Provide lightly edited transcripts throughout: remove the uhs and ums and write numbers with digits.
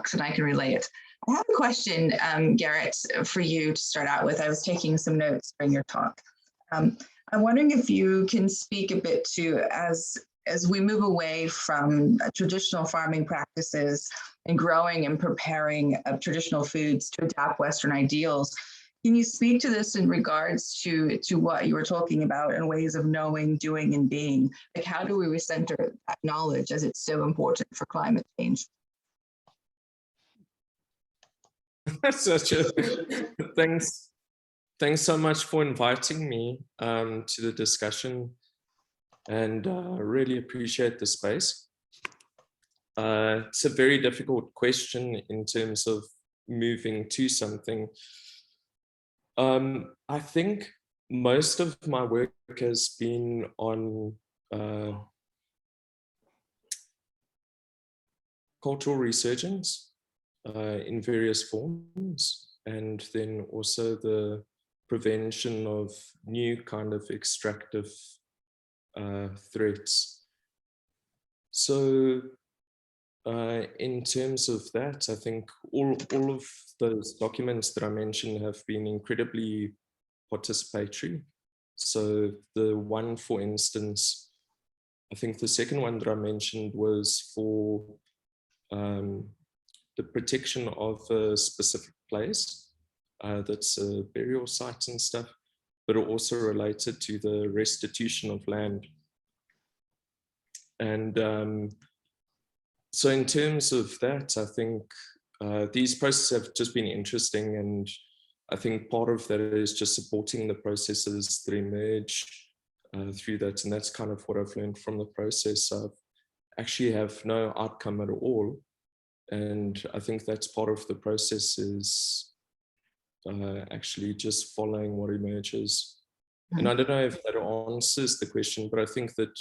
influx, and I can relay it. I have a question, Garrett, for you to start out with. I was taking some notes during your talk. I'm wondering if you can speak a bit to, as we move away from traditional farming practices and growing and preparing traditional foods to adapt Western ideals, can you speak to this in regards to what you were talking about and ways of knowing, doing, and being? Like, how do we recenter that knowledge as it's so important for climate change? Such a thanks so much for inviting me to the discussion, and really appreciate the space. It's a very difficult question in terms of moving to something. I think most of my work has been on cultural resurgence in various forms, and then also the prevention of new kind of extractive threats. So in terms of that, I think all of those documents that I mentioned have been incredibly participatory. So the one, for instance, I think the second one that I mentioned was for the protection of a specific place that's a burial site and stuff, but also related to the restitution of land. And so in terms of that, I think these processes have just been interesting, and I think part of that is just supporting the processes that emerge through that, and that's kind of what I've learned from the process. I actually have no outcome at all, and I think that's part of the process, is actually just following what emerges. And I don't know if that answers the question, but I think that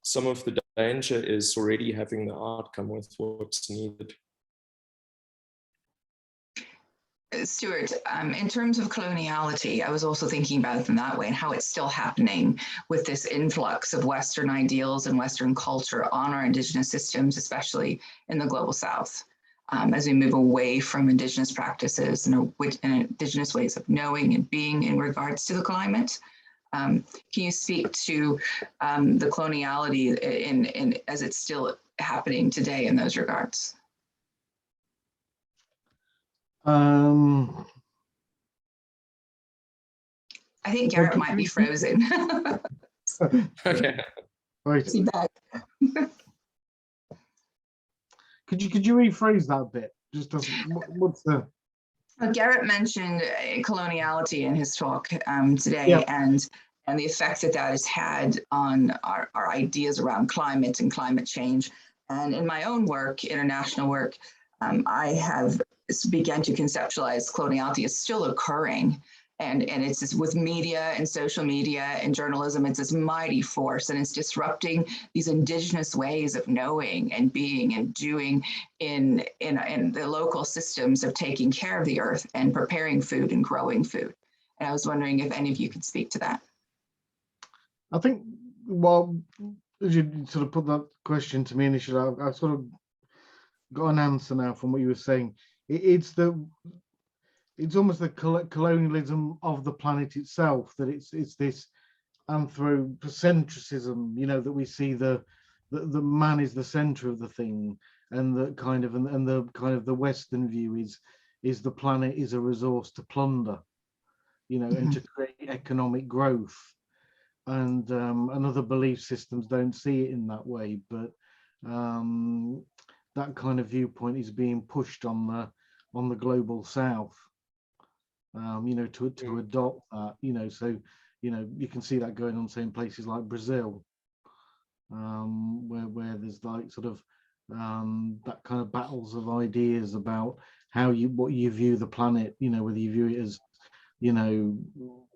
some of the danger is already having the outcome with what's needed. Stuart, in terms of coloniality, I was also thinking about it in that way, and how it's still happening with this influx of Western ideals and Western culture on our Indigenous systems, especially in the Global South, as we move away from Indigenous practices and Indigenous ways of knowing and being in regards to the climate. Can you speak to the coloniality in as it's still happening today in those regards? I think Garrett might be frozen. Okay. Right. Is he back? Could you rephrase that bit? Just what's the? Garrett mentioned coloniality in his talk today, and the effect that has had on our ideas around climate and climate change. And in my own work, international work, I have began to conceptualize coloniality as still occurring. And it's just with media and social media and journalism, it's this mighty force, and it's disrupting these Indigenous ways of knowing and being and doing in the local systems of taking care of the earth and preparing food and growing food. And I was wondering if any of you could speak to that. I think, well, as you sort of put that question to me initially, I've sort of got an answer now from what you were saying. It's almost the colonialism of the planet itself, that it's this anthropocentrism, you know, that we see the man is the center of the thing, and the kind of the Western view is the planet is a resource to plunder, you know, and to create economic growth. And other belief systems don't see it in that way, but that kind of viewpoint is being pushed on the global South, you know, to adopt that, you know. So, you know, you can see that going on, say, in places like Brazil, where there's like sort of that kind of battles of ideas about what you view the planet, you know, whether you view it as, you know,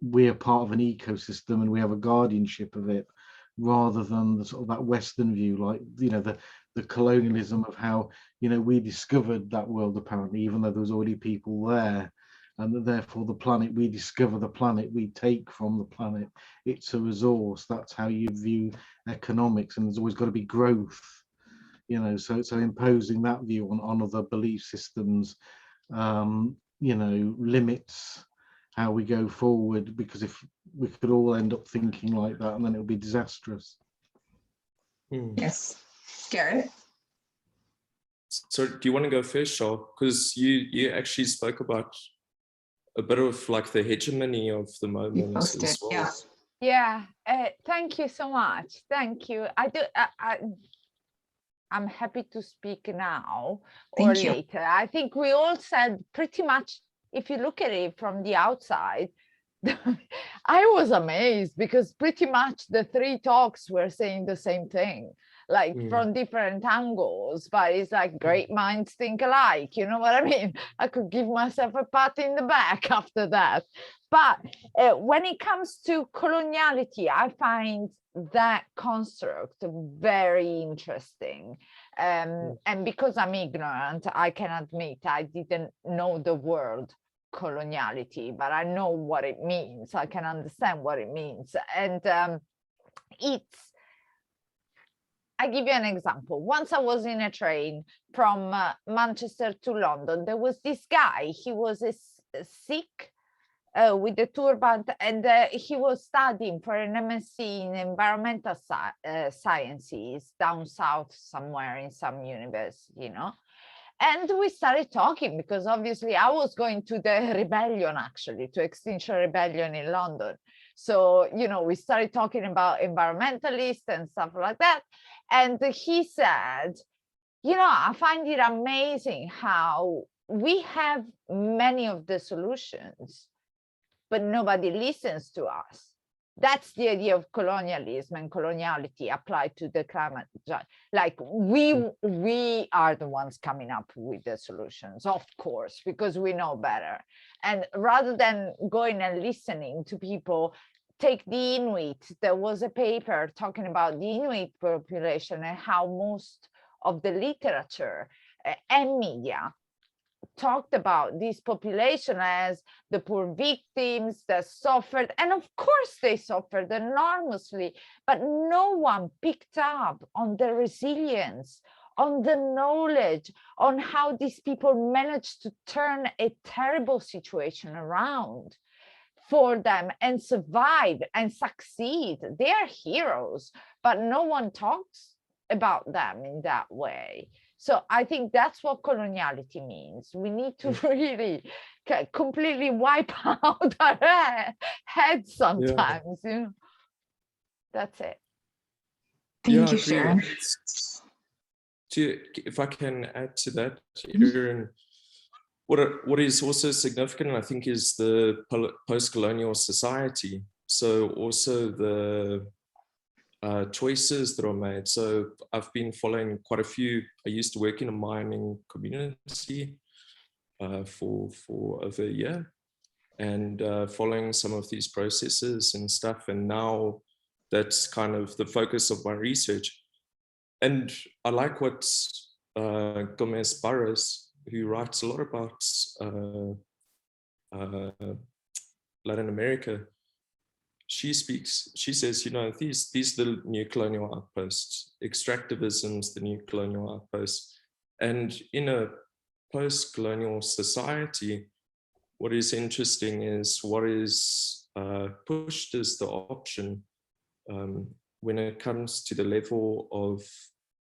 we're part of an ecosystem and we have a guardianship of it, rather than the sort of that Western view, like, you know, the colonialism of how, you know, we discovered that world apparently, even though there was already people there, and that therefore the planet, we discover the planet, we take from the planet, it's a resource. That's how you view economics, and there's always got to be growth, you know, so imposing that view on other belief systems, you know, limits how we go forward, because if we could all end up thinking like that, and then it would be disastrous. Yes, Garrett. So do you want to go first, Shaw? Because you actually spoke about a bit of like the hegemony of the moment as well. Yeah, thank you so much. Thank you. I'm happy to speak now or later. I think we all said pretty much, if you look at it from the outside, I was amazed because pretty much the three talks were saying the same thing, like from different angles, but it's like great minds think alike, you know what I mean? I could give myself a pat in the back after that. But when it comes to coloniality, I find that construct very interesting. And because I'm ignorant, I can admit I didn't know the word coloniality, but I know what it means. I can understand what it means. And I give you an example. Once I was in a train from Manchester to London. There was this guy, he was a Sikh with the turban, and he was studying for an MSc in environmental sciences down south somewhere in some university, you know. And we started talking because obviously I was going to the rebellion, actually, to Extinction Rebellion in London. So, you know, we started talking about environmentalists and stuff like that. And he said, you know, I find it amazing how we have many of the solutions, but nobody listens to us. That's the idea of colonialism and coloniality applied to the climate. Like we are the ones coming up with the solutions, of course, because we know better. And rather than going and listening to people, take the Inuit. There was a paper talking about the Inuit population and how most of the literature and media talked about this population as the poor victims that suffered, and of course they suffered enormously, but no one picked up on the resilience, on the knowledge, on how these people managed to turn a terrible situation around for them and survive and succeed. They are heroes, but no one talks about them in that way. So I think that's what coloniality means. We need to really completely wipe out our heads sometimes. You know? That's it. Thank you, Sharon. If I can add to that, Erin, what is also significant, I think, is the post-colonial society. So also the choices that are made. So I've been following quite a few. I used to work in a mining community for over a year, and following some of these processes and stuff. And now that's kind of the focus of my research. And I like what Gomez Barros, who writes a lot about Latin America, she says, you know, these little new colonial outposts, extractivism's the new colonial outposts. And in a post-colonial society, what is interesting is what is pushed as the option when it comes to the level of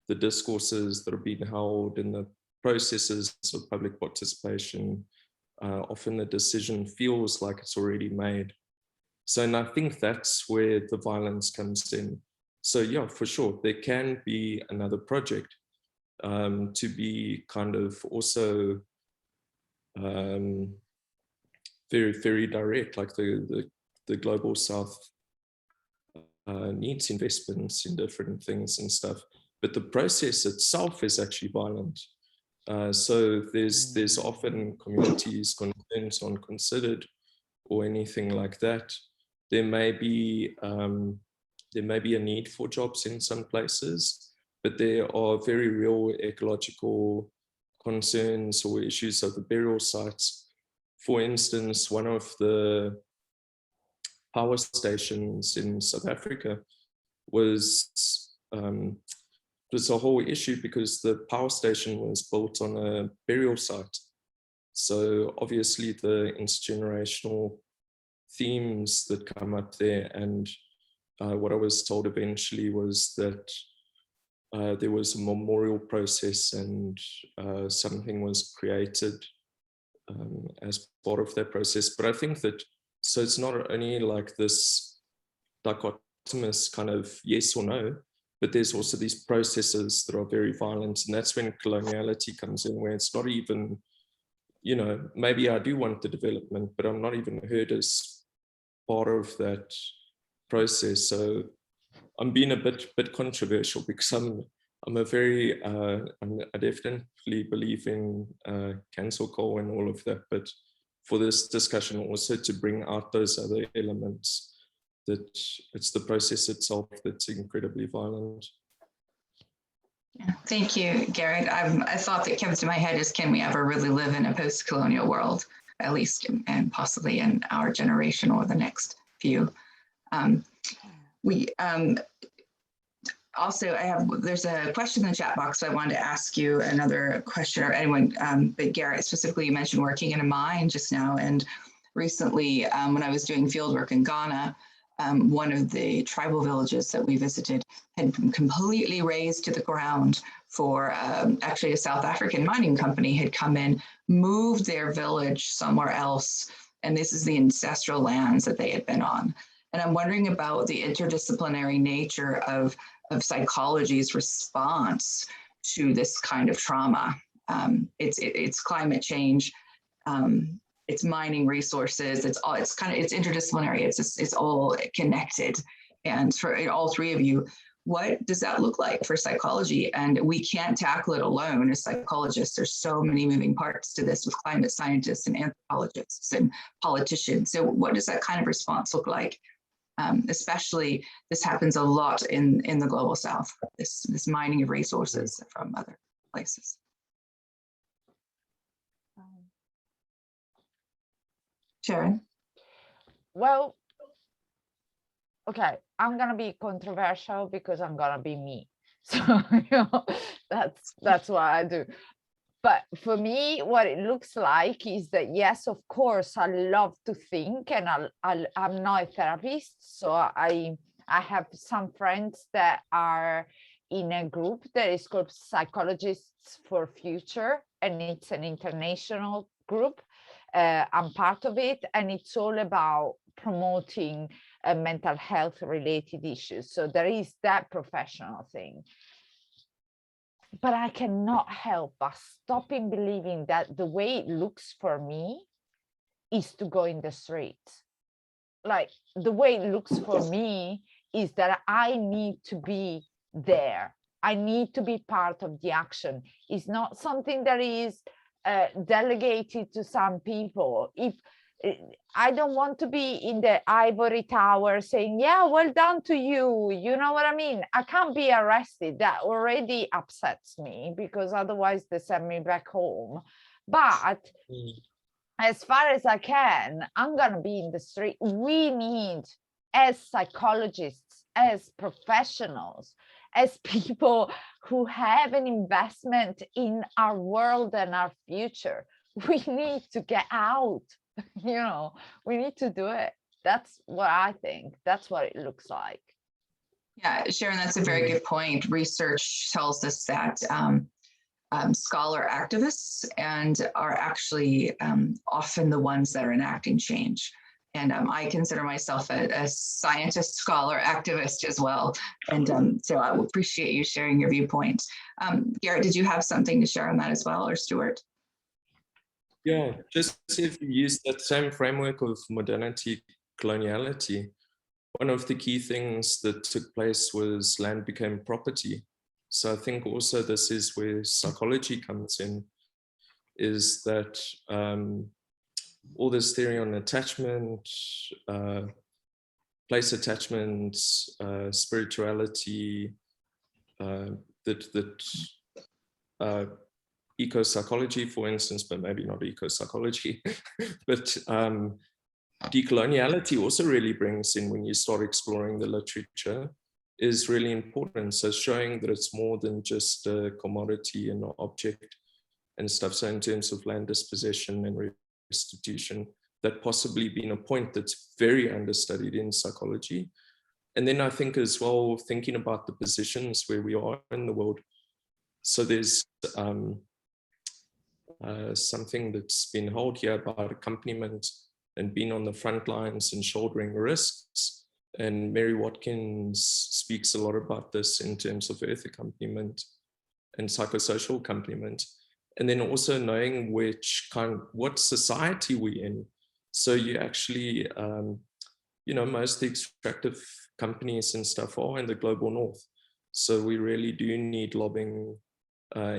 the discourses that are being held in the processes of public participation. Often the decision feels like it's already made. So, and I think that's where the violence comes in. So yeah, for sure, there can be another project to be kind of also very, very direct, like the Global South needs investments in different things and stuff. But the process itself is actually violent. So there's often communities' concerns unconsidered or anything like that. There may be a need for jobs in some places, but there are very real ecological concerns or issues of the burial sites. For instance, one of the power stations in South Africa was was a whole issue because the power station was built on a burial site. So obviously the intergenerational themes that come up there, and what I was told eventually was that there was a memorial process, and something was created as part of that process. But I think that, so it's not only like this dichotomous kind of yes or no, but there's also these processes that are very violent. And that's when coloniality comes in, where it's not even, you know, maybe I do want the development, but I'm not even heard as part of that process. So I'm being a bit controversial, because I'm a very, I definitely believe in cancel culture and all of that, but for this discussion also to bring out those other elements, that it's the process itself that's incredibly violent. Yeah, thank you, Garrett. I thought that came to my head is, can we ever really live in a post-colonial world, at least, and possibly in our generation or the next few? Also, there's a question in the chat box, so I wanted to ask you another question, or anyone, but Garrett, specifically, you mentioned working in a mine just now, and recently when I was doing field work in Ghana, one of the tribal villages that we visited had been completely razed to the ground for actually a South African mining company had come in, moved their village somewhere else, and this is the ancestral lands that they had been on. And I'm wondering about the interdisciplinary nature of psychology's response to this kind of trauma. It's climate change, it's mining resources, it's interdisciplinary, it's all connected. And for all three of you, what does that look like for psychology? And we can't tackle it alone as psychologists. There's so many moving parts to this with climate scientists and anthropologists and politicians. So what does that kind of response look like? Especially, this happens a lot in the global south, this mining of resources from other places. Sharon? Well, okay, I'm gonna be controversial because I'm gonna be me. So that's what I do. But for me, what it looks like is that, yes, of course, I love to think, and I'm not a therapist. So I have some friends that are in a group that is called Psychologists for Future, and it's an international group. I'm part of it, and it's all about promoting mental health related issues. So there is that professional thing. But I cannot help but stopping believing that the way it looks for me is to go in the streets. Like, the way it looks for me is that I need to be there. I need to be part of the action. It's not something that is delegated to some people. If I don't want to be in the ivory tower saying, yeah, well done to you. You know what I mean? I can't be arrested. That already upsets me, because otherwise they send me back home. But as far as I can, I'm going to be in the street. We need, as psychologists, as professionals, as people who have an investment in our world and our future, we need to get out. You know, we need to do it. That's what I think. That's what it looks like. Yeah, Sharon, that's a very good point. Research tells us that scholar activists are actually often the ones that are enacting change. And I consider myself a scientist, scholar, activist as well. And so I appreciate you sharing your viewpoint. Garrett, did you have something to share on that as well, or Stuart? Yeah, just if you use that same framework of modernity, coloniality, one of the key things that took place was land became property. So I think also this is where psychology comes in, is that all this theory on attachment, place attachments, spirituality, eco-psychology, for instance, but maybe not eco-psychology, but decoloniality also really brings in, when you start exploring the literature, is really important. So showing that it's more than just a commodity and an object and stuff. So in terms of land dispossession and restitution, that possibly been a point that's very understudied in psychology. And then I think as well, thinking about the positions where we are in the world. So there's something that's been held here about accompaniment and being on the front lines and shouldering risks. And Mary Watkins speaks a lot about this in terms of earth accompaniment and psychosocial accompaniment. And then also knowing what society we're in. So you actually, most of the extractive companies and stuff are in the global north. So we really do need lobbying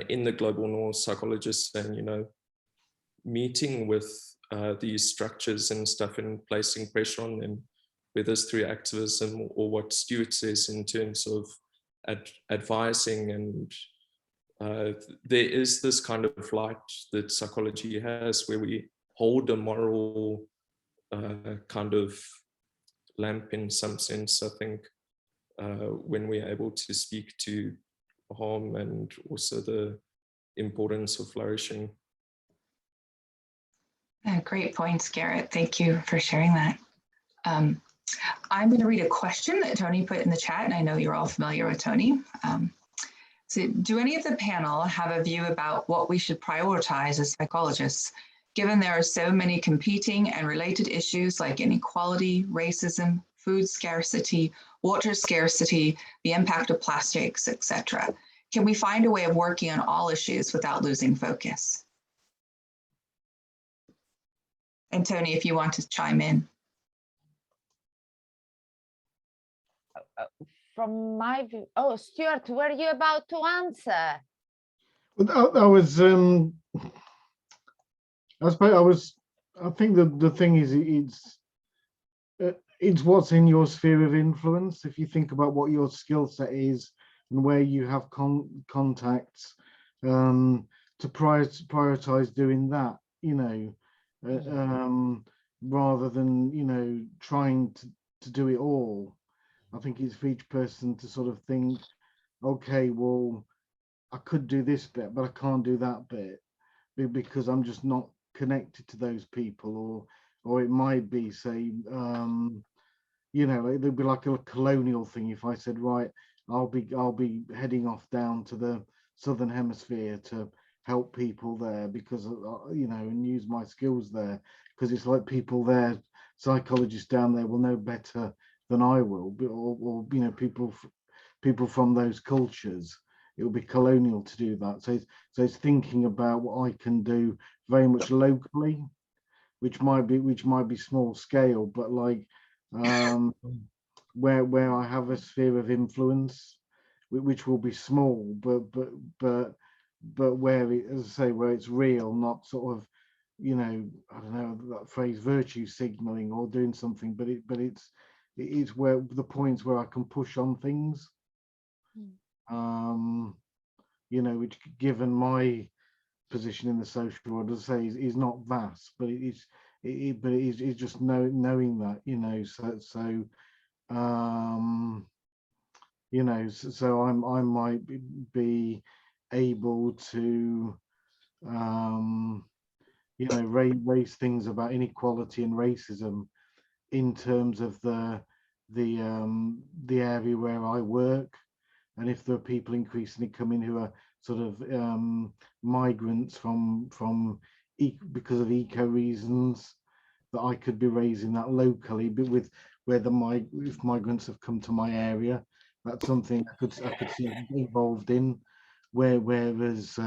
in the global north, psychologists and, meeting with these structures and stuff and placing pressure on them, whether it's through activism or what Stuart says in terms of advising. And there is this kind of light that psychology has where we hold a moral kind of lamp in some sense, I think, when we're able to speak to harm and also the importance of flourishing. Great points, Garrett. Thank you for sharing that. I'm going to read a question that Tony put in the chat, and I know you're all familiar with Tony. So do any of the panel have a view about what we should prioritize as psychologists, given there are so many competing and related issues like inequality, racism, food scarcity, water scarcity, the impact of plastics, etc.? Can we find a way of working on all issues without losing focus? And Tony, if you want to chime in. From my view, oh, Stuart, were you about to answer? I think the thing is, it's what's in your sphere of influence. If you think about what your skill set is and where you have contacts, to prioritize doing that, rather than, trying to do it all. I think it's for each person to sort of think, okay, well, I could do this bit, but I can't do that bit because I'm just not connected to those people, or it might be, say, it'd be like a colonial thing. If I said, right, I'll be heading off down to the southern hemisphere to help people there because and use my skills there, because it's like people there, psychologists down there will know better than I will, or people from those cultures. It will be colonial to do that. So it's thinking about what I can do very much locally, which might be small scale, but like where I have a sphere of influence, which will be small, but where it, as I say, where it's real, not sort of, I don't know that phrase, virtue signaling or doing something, but it's where the points where I can push on things, which, given my position in the social world, as I say, is not vast, but it's just knowing that, so I might be able to raise things about inequality and racism in terms of the area where I work, and if there are people increasingly coming who are sort of migrants because of eco reasons, that I could be raising that locally, but if migrants have come to my area, that's something I could see involved in. Whereas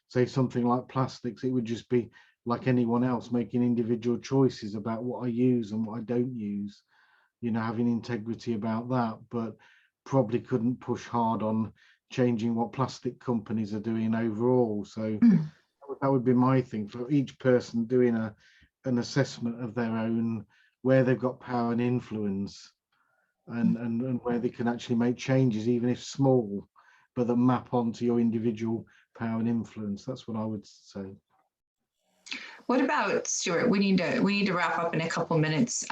say something like plastics, it would just be like anyone else, making individual choices about what I use and what I don't use, having integrity about that, but probably couldn't push hard on changing what plastic companies are doing overall. So that would be my thing, for each person doing an assessment of their own, where they've got power and influence, and where they can actually make changes, even if small, but that map onto your individual power and influence. That's what I would say. What about, Stuart? We need to wrap up in a couple minutes.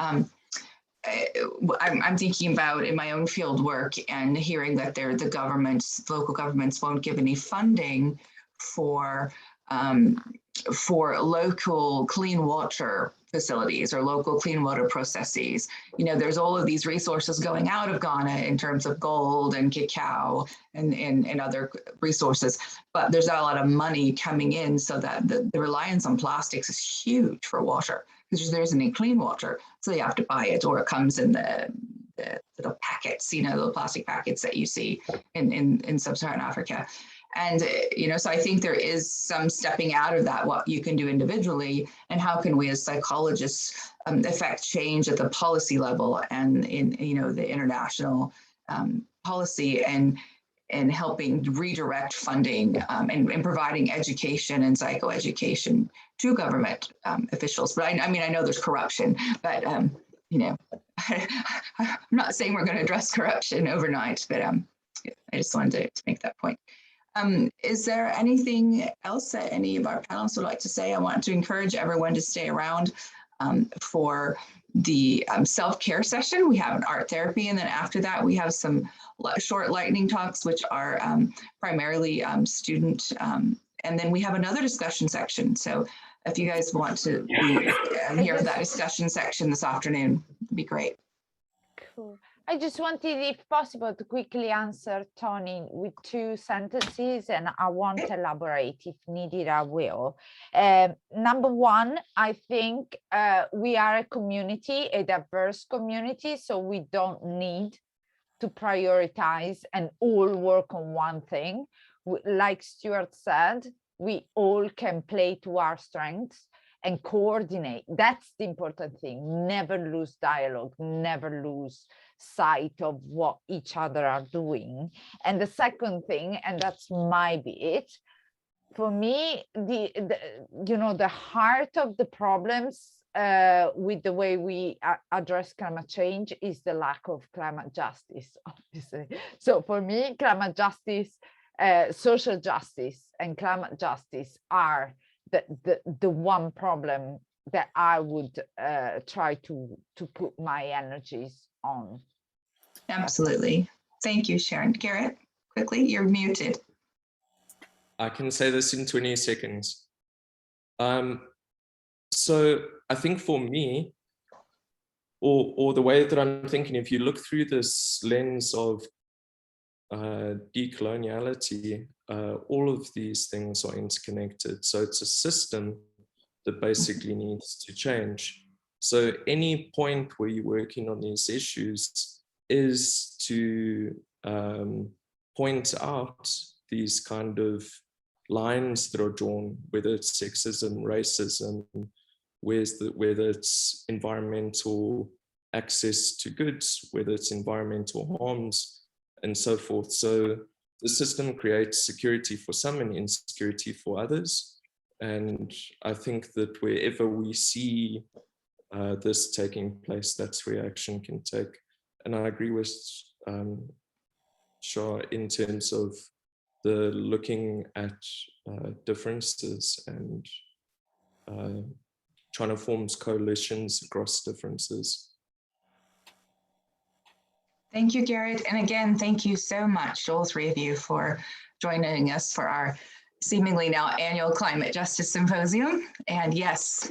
I'm thinking about in my own field work and hearing that the governments, local governments won't give any funding for local clean water facilities or local clean water processes. You know, there's all of these resources going out of Ghana in terms of gold and cacao and other resources, but there's not a lot of money coming in, so that the reliance on plastics is huge for water because there isn't any clean water. So you have to buy it, or it comes in the little packets, you know, the plastic packets that you see in sub-Saharan Africa. And, you know, so I think there is some stepping out of that, what you can do individually, and how can we as psychologists affect change at the policy level and in, you know, the international policy, and helping redirect funding and providing education and psychoeducation to government officials. But I mean, I know there's corruption, but, you know, I'm not saying we're going to address corruption overnight, but I just wanted to make that point. Is there anything else that any of our panelists would like to say? I want to encourage everyone to stay around for the self-care session. We have an art therapy, and then after that we have some short lightning talks, which are primarily student, and then we have another discussion section. So if you guys want to be here for that discussion section this afternoon, it'd be great. Cool. I just wanted, if possible, to quickly answer Tony with 2 sentences, and I won't elaborate. If needed, I will. Number 1, I think we are a community, a diverse community, so we don't need to prioritize and all work on one thing. Like Stuart said, we all can play to our strengths and coordinate. That's the important thing. Never lose dialogue, never lose sight of what each other are doing. And the second thing, and that's my bit, for me, you know, the heart of the problems with the way we address climate change is the lack of climate justice, obviously. So for me, climate justice, social justice and climate justice are the one problem that I would try to put my energies on. Absolutely. Thank you, Sharon. Garrett, quickly, you're muted. I can say this in 20 seconds. So I think for me, or the way that I'm thinking, if you look through this lens of decoloniality, all of these things are interconnected. So it's a system that basically needs to change. So any point where you're working on these issues is to point out these kind of lines that are drawn, whether it's sexism, racism, whether it's environmental access to goods, whether it's environmental harms, and so forth. So the system creates security for some and insecurity for others. And I think that wherever we see this taking place, that's where action can take. And I agree with Shah in terms of the looking at differences and trying to form coalitions across differences. Thank you, Garrett. And again, thank you so much, all 3 of you, for joining us for our seemingly now annual Climate Justice Symposium. And yes,